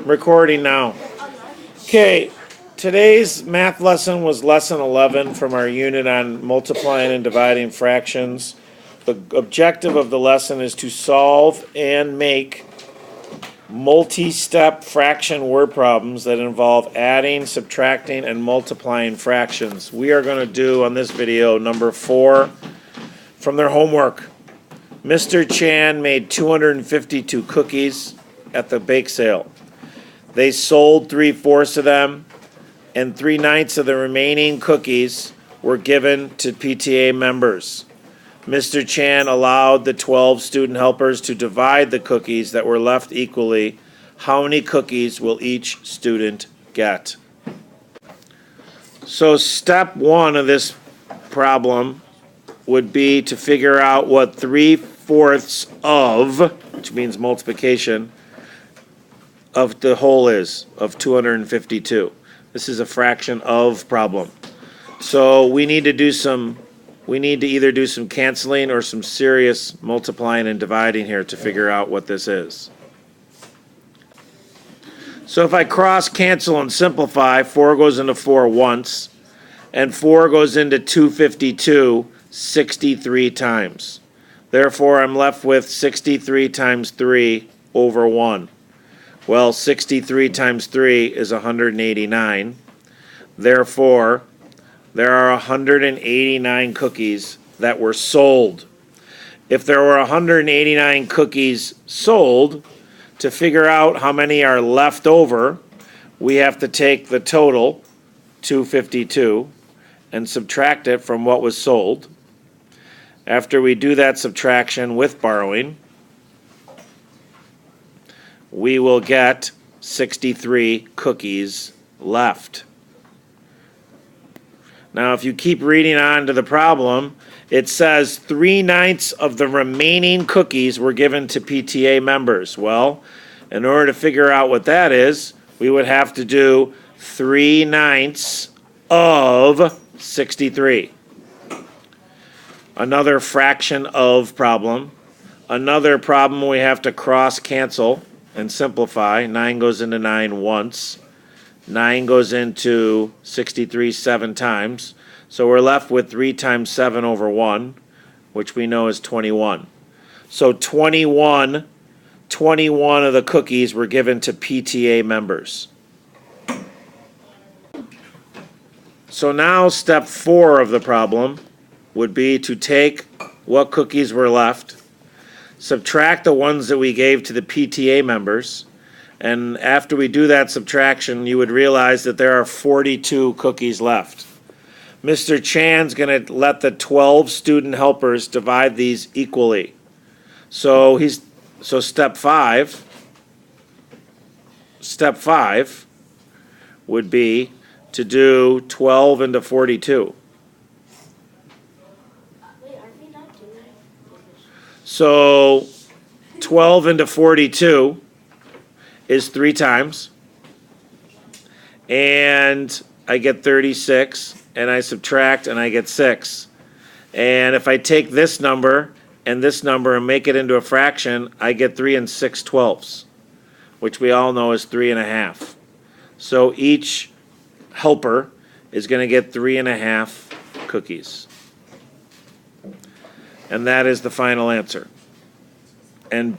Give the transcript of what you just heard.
Recording now. Okay, today's math lesson was lesson 11 from our unit on multiplying and dividing fractions. The objective of the lesson is to solve and make multi-step fraction word problems that involve adding, subtracting, and multiplying fractions. We are going to do on this video number 4 from their homework. Mr. Chan made 252 cookies at the bake sale. They sold 3/4 of them, and 3/9 of the remaining cookies were given to PTA members. Mr. Chan allowed the 12 student helpers to divide the cookies that were left equally. How many cookies will each student get? So step 1 of this problem would be to figure out what 3/4 of, which means multiplication, of the whole is, of 252. This is a fraction of problem. So we need to either do some canceling or some serious multiplying and dividing here to figure out what this is. So if I cross cancel and simplify, 4 goes into 4 once, and 4 goes into 252 63 times. Therefore, I'm left with 63 times 3 over 1. Well, 63 times 3 is 189. Therefore, there are 189 cookies that were sold. If there were 189 cookies sold, to figure out how many are left over, we have to take the total, 252, and subtract it from what was sold. After we do that subtraction with borrowing, we will get 63 cookies left. Now, if you keep reading on to the problem, it says 3/9 of the remaining cookies were given to PTA members. Well, in order to figure out what that is, we would have to do 3/9 of 63. Another fraction of problem. Another problem we have to cross cancel and simplify. 9 goes into 9 once. 9 goes into 63 7 times. So we're left with 3 times 7 over 1, which we know is 21. So 21 of the cookies were given to PTA members. So now step 4 of the problem would be to take what cookies were left, subtract the ones that we gave to the PTA members, and after we do that subtraction, you would realize that there are 42 cookies left. Mr. Chan's going to let the 12 student helpers divide these equally. So step 5 would be to do 12 into 42. So 12 into 42 is 3 times, and I get 36, and I subtract and I get 6. And if I take this number and make it into a fraction, I get 3 6/12, which we all know is 3 1/2. So each helper is going to get 3 1/2 cookies. And that is the final answer. And